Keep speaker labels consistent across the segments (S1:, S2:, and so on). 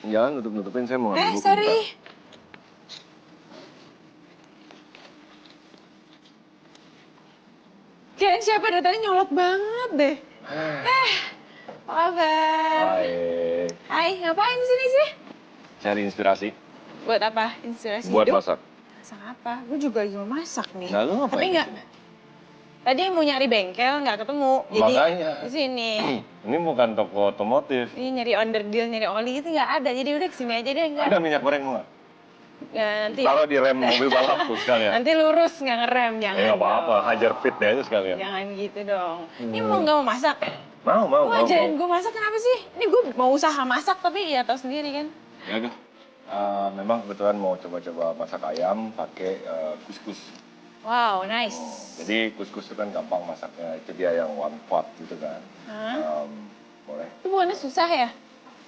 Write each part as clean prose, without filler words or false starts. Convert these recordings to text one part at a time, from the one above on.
S1: Jangan nutup-nutupin, saya mau ambil buku.
S2: Sorry. Kayaknya siapa datangnya nyolot banget deh. Apa kabar?
S1: Baik.
S2: Hai, ngapain di sini sih?
S1: Cari inspirasi.
S2: Buat apa? Inspirasi
S1: Buat
S2: hidup?
S1: masak.
S2: Masak apa? Gue juga lagi mau masak nih.
S1: Nah, lu ngapain
S2: Tapi
S1: di
S2: nggak.
S1: sini?
S2: Tadi mau nyari bengkel, nggak ketemu. Jadi
S1: Makanya.
S2: di sini.
S1: Ini bukan toko otomotif.
S2: Ini nyari onderdil, nyari oli itu nggak ada. Jadi udah kesini aja deh, enggak.
S1: Ada minyak goreng mau nggak?
S2: Ya, nanti.
S1: Taruh di rem mobil balapku sekalian.
S2: Nanti lurus nggak ngerem, jangan.
S1: Nggak apa-apa,
S2: dong.
S1: hajar fit deh aja sekalian.
S2: Jangan gitu dong. Ini mau nggak mau masak?
S1: Mau.
S2: Lu ajarin gue masak kenapa sih? Ini gue mau usaha masak tapi ya tau sendiri kan.
S1: Ya udah. Memang kebetulan mau coba-coba masak ayam pakai kuskus.
S2: Wow, nice.
S1: Jadi kuskus itu kan gampang masaknya. Itu dia yang one pot gitu kan.
S2: Hah?
S1: Boleh.
S2: Itu bukannya susah ya?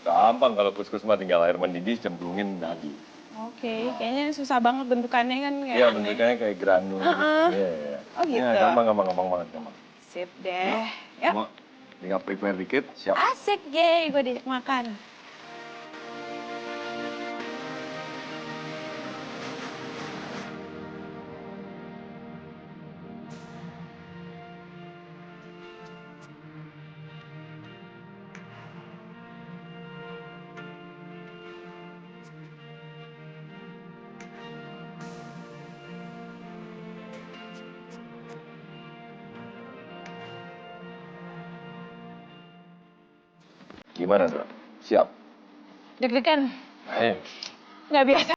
S1: Gampang kalau kuskus mah tinggal air mendidih, cemplungin daging.
S2: Oke, kayaknya susah banget bentukannya kan kayak
S1: Iya,
S2: aneh.
S1: bentuknya kayak granul. Iya.
S2: Oh gitu?
S1: Ya, gampang banget. Gampang.
S2: Sip deh. Yuk.
S1: Mau tinggal prepare dikit, siap.
S2: Asik, gue diajak makan.
S1: Gimana, Dok? Siap?
S2: Deg-degan.
S1: Ayo.
S2: Nggak biasa.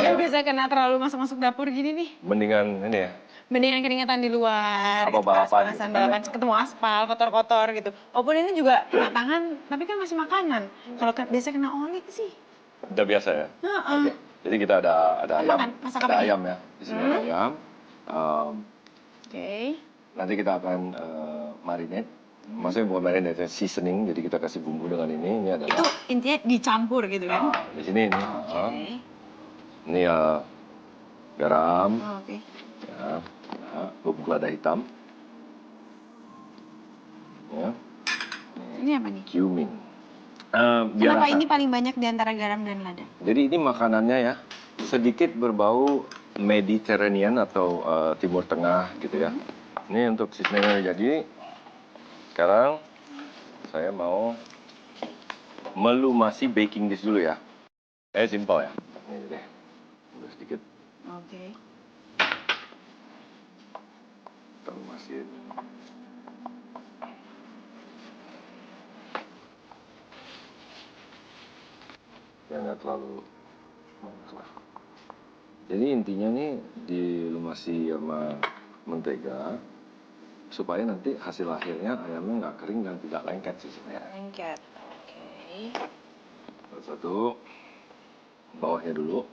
S2: Nggak biasa kena terlalu masuk-masuk dapur gini nih.
S1: Mendingan ini ya.
S2: Mendingan keringetan di luar.
S1: Apa balapan gitu?
S2: Balapan, ketemu aspal, kotor-kotor gitu. Walaupun ini juga kena tangan, tapi kan masih makanan. Kalau biasa kena oli sih.
S1: Udah biasa ya?
S2: Heeh.
S1: Jadi kita ada ayam.
S2: Masak
S1: Ada
S2: apa
S1: ayam ya. Di sini ada ayam.
S2: Oke.
S1: Nanti kita akan marinate. Maksudnya bukan marinate, seasoning. Jadi kita kasih bumbu dengan ini. Ini adalah.
S2: Itu intinya dicampur gitu kan?
S1: Di sini ini.
S2: Oke.
S1: Ini garam.
S2: Oke.
S1: Ya, bubuk lada hitam. Ya.
S2: Ini apa nih?
S1: Cumin.
S2: Kenapa ini paling banyak di antara garam dan lada?
S1: Jadi ini makanannya ya sedikit berbau Mediterranean atau Timur Tengah gitu ya. Ini untuk seasoningnya. Jadi sekarang saya mau melumasi baking dish dulu ya. Simple ya. Ini deh. Udah sedikit.
S2: Oke.
S1: Kita lumasin. Ya nggak terlalu. Jadi intinya nih dilumasi sama mentega supaya nanti hasil akhirnya ayamnya nggak kering dan tidak lengket sih sebenarnya.
S2: Lengket. Oke.
S1: Satu bawahnya dulu.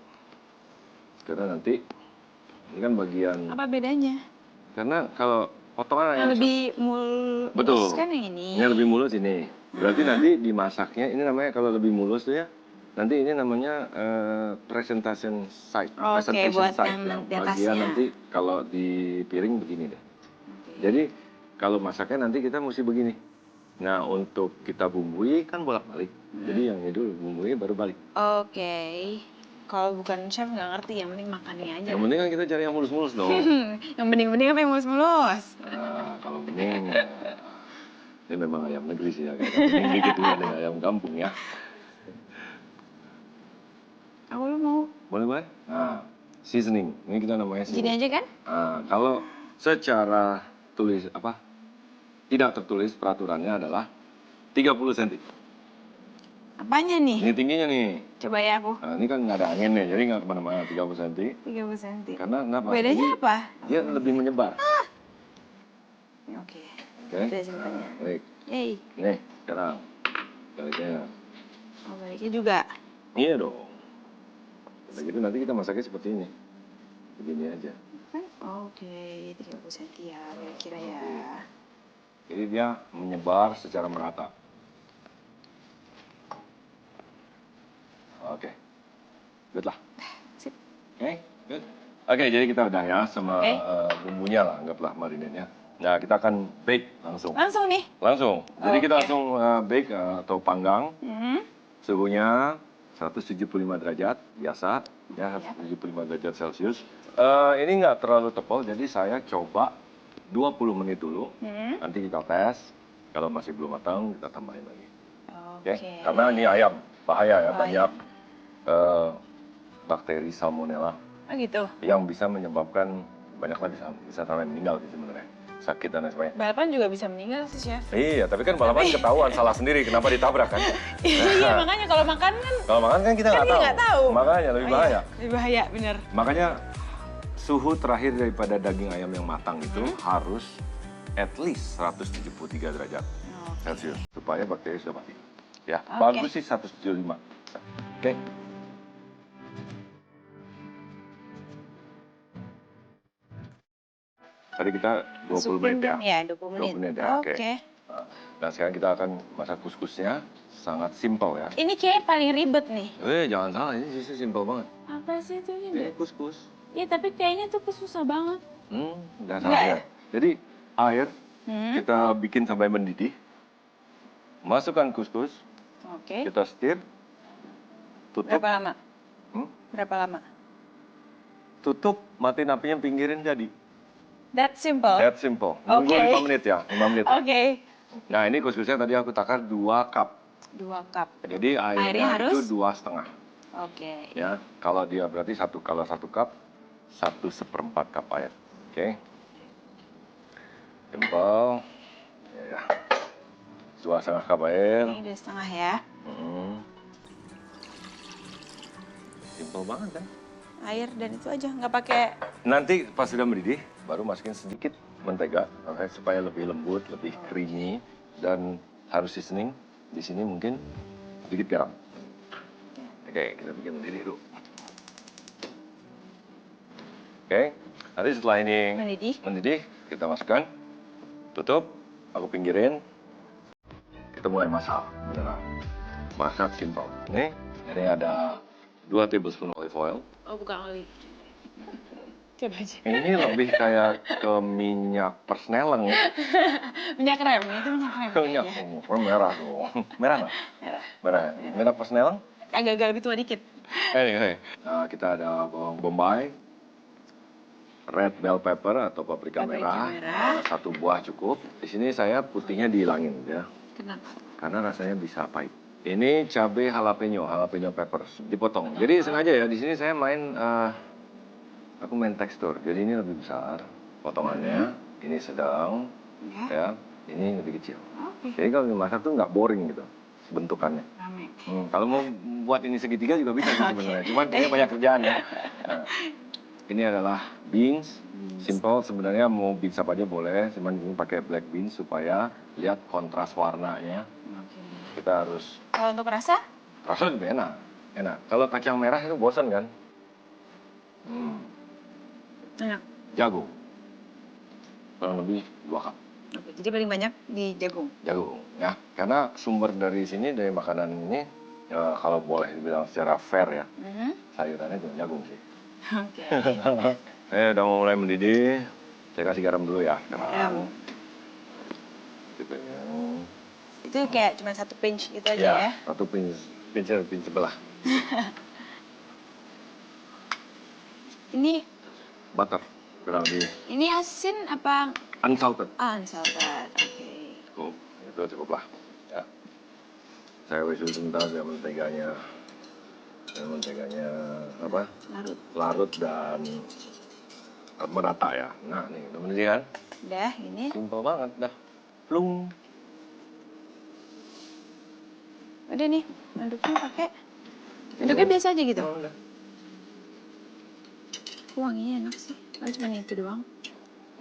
S1: Karena nanti ini kan bagian.
S2: Apa bedanya?
S1: Karena kalau potongan ayam
S2: Lebih mulus
S1: betul.
S2: kan yang ini.
S1: Ini lebih mulus ini. Berarti nanti dimasaknya ini namanya kalau lebih mulus tuh ya. Nanti ini namanya presentation side.
S2: Oke, buat
S1: side,
S2: yang
S1: ya.
S2: di atasnya.
S1: Bagian nanti kalau di piring begini deh. Jadi kalau masaknya nanti kita mesti begini. Nah untuk kita bumbui kan bolak-balik. Jadi yang ini dulu bumbui baru balik.
S2: Oke. Kalau bukan chef nggak ngerti, yang penting makannya aja.
S1: Yang penting kan kita cari yang mulus-mulus dong.
S2: Yang bening-bening apa yang mulus-mulus?
S1: Nah kalau bening, ini memang ayam negeri sih ya. Bening dikit dulu ada ayam kampung ya.
S2: Aku lu mau.
S1: Boleh? Nah, seasoning. Ini kita namanya
S2: Gini
S1: seasoning.
S2: aja kan?
S1: Nah, kalau secara tulis apa? Tidak tertulis peraturannya adalah 30 cm.
S2: Apanya nih?
S1: Ini tingginya nih.
S2: Coba ya aku.
S1: Nah, ini kan nggak ada angin nih, jadi nggak kemana-mana 30 cm.
S2: 30 cm.
S1: Karena kenapa?
S2: Bedanya
S1: Jadi,
S2: apa?
S1: dia lebih menyebar.
S2: Oke.
S1: Oke?
S2: Udah simpannya.
S1: Baik.
S2: Yeay.
S1: Nih, sekarang. Baliknya.
S2: Oh, baliknya juga.
S1: Iya dong. Udah gitu nanti kita masaknya seperti ini. Begini aja.
S2: Oke, 30 cm ya, kira-kira ya.
S1: Jadi dia menyebar secara merata. Oke. Good lah.
S2: Sip.
S1: Oke, good. Oke, jadi kita udah ya sama bumbunya lah, anggaplah marinade-nya. Nah, kita akan bake langsung.
S2: Langsung nih?
S1: Langsung. Jadi kita langsung bake atau panggang. Suhunya 175 derajat biasa, ya 175 derajat Celcius. Ini nggak terlalu tebal, jadi saya coba 20 menit dulu. Nanti kita tes, kalau masih belum matang kita tambahin lagi. Oke? Karena ini ayam, bahaya ya, banyak bakteri salmonella
S2: Oh gitu.
S1: yang bisa menyebabkan banyak lagi bisa sampai meninggal sih sebenarnya, sakit dan lain sebagainya.
S2: Balapan juga bisa meninggal sih, Chef.
S1: Iya, tapi kan balapan ketahuan salah sendiri, kenapa ditabrak kan?
S2: Iya, makanya kalau makan kan
S1: Kalau makan kan kita nggak tahu. Makanya lebih bahaya.
S2: Lebih bahaya, bener.
S1: Makanya suhu terakhir daripada daging ayam yang matang itu harus at least 173 derajat Celcius supaya bakteri sudah mati. Ya, bagus sih 175. Oke. Tadi kita 20 menit ya?
S2: Ya, 20 menit.
S1: 20 menit ya, oke. Dan sekarang kita akan masak kuskusnya, sangat simpel ya.
S2: Ini kayak paling ribet nih.
S1: Jangan salah, ini justru simpel banget.
S2: Apa sih itu?
S1: Ini kuskus.
S2: Ya, tapi kayaknya tuh susah banget.
S1: Nggak salah ya. Jadi air kita bikin sampai mendidih. Masukkan kuskus, kita stir, tutup.
S2: Berapa lama? Berapa lama?
S1: Tutup, matiin apinya, pinggirin, jadi.
S2: That simple?
S1: That simple. Nunggu 5 menit ya, 5 menit.
S2: Oke.
S1: Nah, ini kuskusnya tadi aku takar 2 cup.
S2: 2 cup.
S1: Jadi airnya itu 2,5.
S2: Oke.
S1: Ya, kalau dia berarti kalau 1 cup, 1/4 cup air. Oke. Simple. Ya. 2,5 cup air.
S2: Ini 2,5 ya.
S1: Simple banget kan?
S2: Air dan itu aja, nggak pakai.
S1: Nanti pas sudah mendidih, baru masukin sedikit mentega, supaya lebih lembut, lebih creamy, dan harus seasoning. Di sini mungkin sedikit garam. Oke, kita bikin mendidih dulu. Oke, nanti setelah ini mendidih, kita masukkan, tutup, aku pinggirin, kita mulai masak. Beneran. Masak simpel. Ini ada 2 tablespoon olive oil.
S2: Oh, bukan oli. Coba aja.
S1: Ini lebih kayak ke minyak persneleng.
S2: Minyak rem, itu minyak rem.
S1: Minyak merah tuh. Merah nggak? Merah. Merah persneleng?
S2: Agak-agak lebih tua dikit.
S1: Nah, kita ada bawang bombay, red bell pepper atau paprika merah. 1 buah cukup. Di sini saya putihnya dihilangin ya.
S2: Kenapa?
S1: Karena rasanya bisa pahit. Ini cabai jalapeno peppers dipotong. Jadi sengaja ya, di sini saya aku main tekstur. Jadi ini lebih besar potongannya, ini sedang, ya, ini lebih kecil. Jadi kalau dimasak tuh nggak boring gitu bentukannya. Kalau mau buat ini segitiga juga bisa sih sebenarnya. Cuman kayaknya banyak kerjaan ya. Nah, ini adalah beans, simple sebenarnya, mau beans apa aja boleh, cuman ini pakai black beans supaya lihat kontras warnanya. Kita harus.
S2: Kalau untuk rasa?
S1: Rasa lebih enak. Kalau kacang merah itu bosan kan?
S2: Enak.
S1: Jagung. Kurang lebih 2 cup.
S2: Jadi paling banyak di jagung?
S1: Jagung, ya. Karena sumber dari sini, dari makanan ini, kalau boleh dibilang secara fair ya, sayurannya cuma jagung sih.
S2: Oke.
S1: Udah mau mulai mendidih, saya kasih garam dulu ya.
S2: Garam.
S1: Gitu ya.
S2: Itu kayak cuma 1 pinch gitu aja ya?
S1: 1 pinch sebelah.
S2: Ini
S1: Butter, kurang lebih.
S2: Ini asin apa?
S1: Unsalted.
S2: Unsalted, oke.
S1: Cukup, itu cukup lah. Ya. Saya wisuh sebentar ya menteganya. Menteganya apa? Larut dan merata ya. Nah, nih udah mendidih kan?
S2: Udah, ini.
S1: Simpel banget dah. Plung.
S2: Udah nih, aduknya pakai. Aduknya biasa aja gitu.
S1: Oh, udah.
S2: Wanginya enak sih. Cuma itu doang.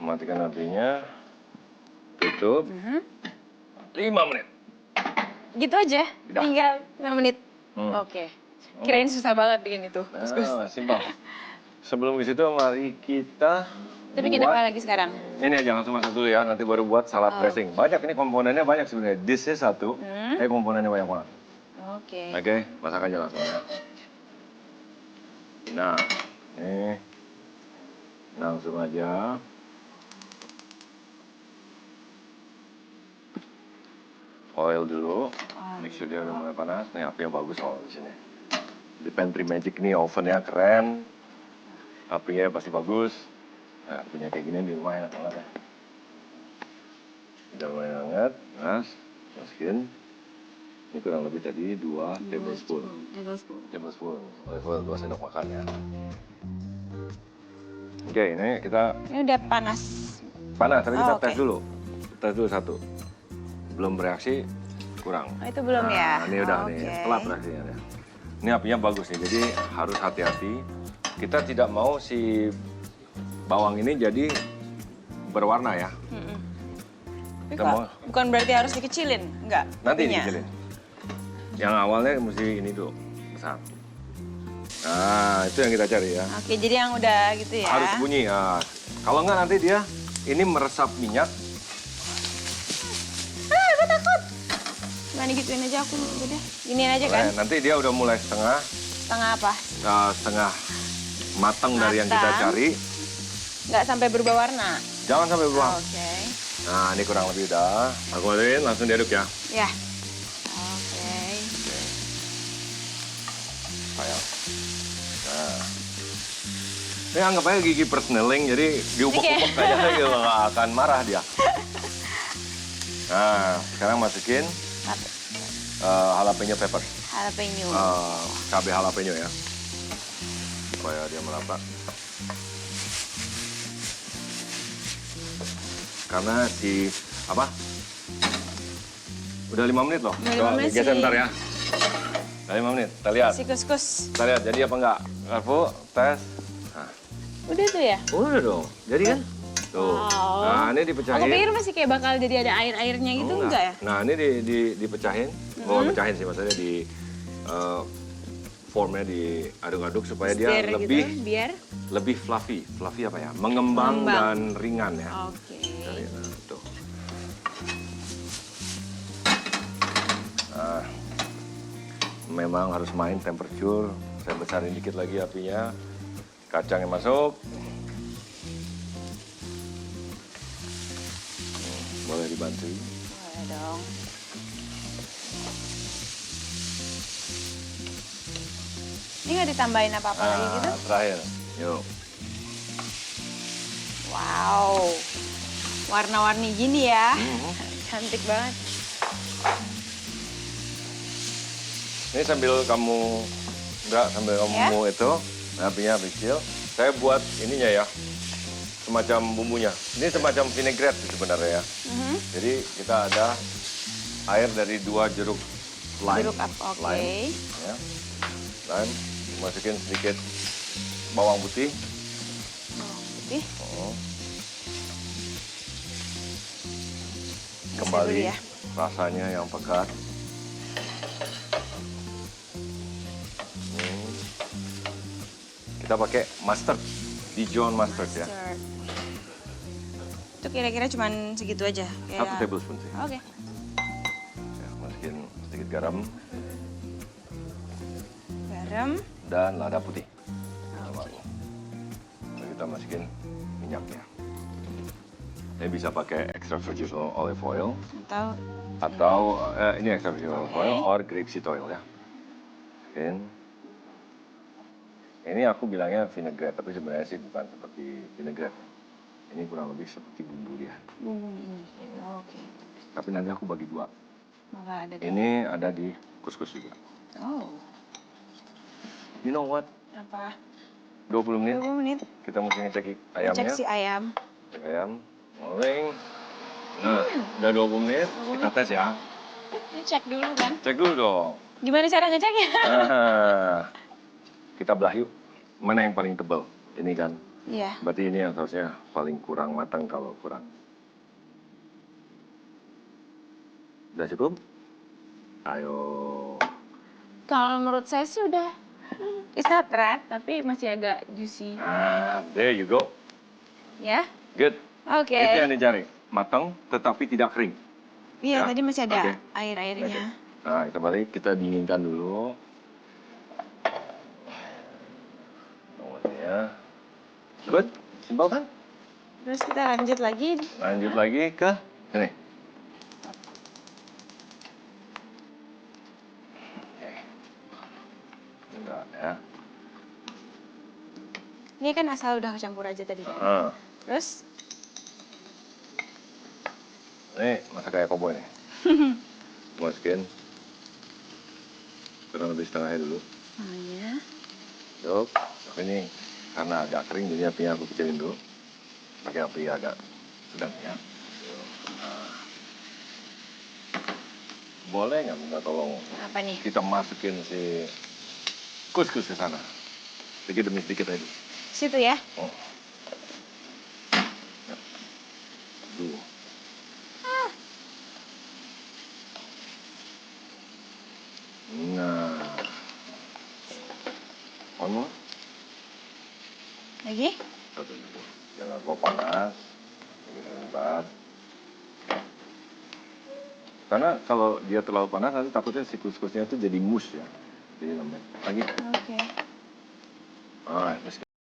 S1: Matikan apinya. Tutup. 5 menit.
S2: Gitu aja?
S1: Udah.
S2: Tinggal 5 menit? Oke. Kirain susah banget bikin itu.
S1: Simpel. Sebelum ke situ, mari kita
S2: Tapi kita apa lagi sekarang?
S1: Ini aja langsung masak dulu ya, nanti baru buat salad dressing. Banyak ini komponennya, banyak sebenarnya. Dish-nya 1, komponennya banyak banget. Oke, masak aja langsung ya. Nah, ini langsung aja. Oil dulu, make sure dia udah mulai panas. Nih api yang bagus soal di sini. di Pantry Magic ini ovennya keren, apinya pasti bagus. Nah, punya kayak gini di rumah enak banget ya. Udah lumayan hangat, masukin. Ini kurang lebih tadi 2 tablespoon. Tablespoon, level 2 sendok makan ya. Oke, ini kita
S2: Ini udah panas.
S1: panas, tapi kita
S2: Oh,
S1: tes
S2: oke.
S1: dulu. Tes dulu satu. Belum bereaksi, kurang.
S2: Oh, itu belum ya?
S1: Ini udah
S2: Oh,
S1: nih,
S2: oke.
S1: telat reaksinya ya. Ini apinya bagus nih, jadi harus hati-hati. Kita tidak mau si bawang ini jadi berwarna ya.
S2: Mm-mm. Tapi
S1: Kita
S2: kok
S1: mau-
S2: bukan berarti harus dikecilin, enggak?
S1: Nanti
S2: apinya?
S1: dikecilin. Yang awalnya mesti ini dulu, besar. Nah, itu yang kita cari ya.
S2: Oke, jadi yang udah gitu ya.
S1: Harus bunyi. Nah, kalau nggak nanti dia ini meresap minyak.
S2: Ah, aku takut. Gimana gituin aja aku udah. Giniin aja kan?
S1: Nanti dia udah mulai setengah
S2: Setengah apa?
S1: setengah matang dari yang kita
S2: Matang.
S1: cari.
S2: Nggak sampai berubah warna.
S1: Jangan sampai berubah.
S2: Oke.
S1: Nah, ini kurang lebih udah. Aku masukin, langsung diaduk ya.
S2: Ya. Oke.
S1: Sayang. Nah. Ini anggap aja gigi persneling, jadi diubek-ubek aja gitu, nggak akan marah dia. Nah, sekarang masukin jalapeno pepper.
S2: Jalapeno.
S1: Cabai jalapeno ya. Supaya dia merata. Karena udah 5 menit loh.
S2: Udah 5 menit
S1: geser
S2: sih.
S1: ntar ya. Udah 5 menit, kita lihat.
S2: Si kus-kus.
S1: Kita lihat jadi apa enggak. Karfu, tes. Nah,
S2: Udah tuh ya?
S1: udah dong. Jadi kan? Tuh.
S2: Wow.
S1: Nah, ini dipecahin.
S2: Aku pikir masih kayak bakal jadi ada air-airnya gitu, enggak ya?
S1: Nah, ini dipecahin. Pecahin sih maksudnya di formnya diaduk-aduk supaya dia
S2: Stir
S1: lebih
S2: gitu, biar.
S1: lebih fluffy. Fluffy apa ya? Mengembang dan ringan ya.
S2: Oke.
S1: Nah, tuh. Nah, memang harus main temperature. Saya besarin dikit lagi apinya. Kacangnya masuk. Boleh dibantu.
S2: Boleh dong. Ini nggak ditambahin apa-apa lagi gitu?
S1: Terakhir. Yuk.
S2: Wow. Warna-warni gini ya.
S1: Mhm.
S2: Cantik banget.
S1: Ini sambil kamu
S2: Ya.
S1: itu, apinya kecil. Saya buat ininya ya, semacam bumbunya. Ini semacam vinaigrette sebenarnya ya.
S2: Mhm.
S1: Jadi kita ada air dari 2 jeruk lime.
S2: Jeruk apa? Oke.
S1: Lime, ya. Lime, masukin sedikit bawang putih.
S2: Bawang putih.
S1: Oh.
S2: Geser
S1: Kembali
S2: dulu ya.
S1: rasanya yang pekat. Kita pakai mustard, Dijon mustard ya.
S2: Mustard. Itu kira-kira cuman segitu aja?
S1: 1 tablespoon sih.
S2: Oke.
S1: Ya, masukin sedikit garam
S2: Garam.
S1: dan lada putih. Lalu kita masukin minyaknya. Ini bisa pakai extra virgin olive oil atau ini extra virgin olive oil or grapeseed oil ya. Masukin. Ini aku bilangnya vinaigrette, tapi sebenarnya sih bukan seperti vinaigrette. Ini kurang lebih seperti bumbu dia.
S2: Bumbu ini. Oke.
S1: Tapi nanti aku bagi 2.
S2: Maka ada di...
S1: Ini ada di kuskus juga.
S2: Oh.
S1: You know what?
S2: Apa?
S1: 20 menit
S2: 20 menit.
S1: kita mesti ngecek ayamnya.
S2: Cek si ayam.
S1: Cek ayam. Goreng. Nah, udah 20 menit. Kita tes ya.
S2: Ini cek dulu kan?
S1: Cek dulu dong.
S2: Gimana cara ngeceknya?
S1: Kita belah yuk. Mana yang paling tebal? Ini kan.
S2: Iya.
S1: Berarti ini yang harusnya paling kurang matang kalau kurang. Udah cukup? Ayo.
S2: Kalau menurut saya sih udah. It's not red, tapi masih agak juicy.
S1: There you go.
S2: Ya?
S1: Good.
S2: Oke.
S1: Itu yang dicari. Matang tetapi tidak kering.
S2: Iya,
S1: Ya,
S2: tadi masih ada
S1: oke.
S2: air-airnya.
S1: Nah, kita balik, kita dinginkan dulu. Tunggu ya. Good, simpel kan?
S2: Terus kita lanjut lagi.
S1: Lanjut lagi ke ini. Oke. Enggak
S2: Ini kan asal udah kecampur aja tadi.
S1: Ah,
S2: Terus?
S1: ini masak kayak koboi nih. Masukin kurang lebih setengahnya dulu.
S2: Oh ya.
S1: Yuk, tapi ini karena agak kering jadi apinya aku kecilin dulu. Pakai api agak sedang ya. Yuk. Nah. Boleh nggak minta tolong
S2: Apa nih?
S1: kita masukin si kuskus ke sana? Sedikit demi sedikit aja.
S2: Situ ya.
S1: Oh. Ya. Tuh. Nah. Kamu?
S2: Lagi?
S1: Jangan terlalu panas. Sebentar. Karena kalau dia terlalu panas nanti takutnya si kuskusnya itu jadi mus ya. Jadi lembek. Lagi.
S2: Oke.
S1: Alright, let's go.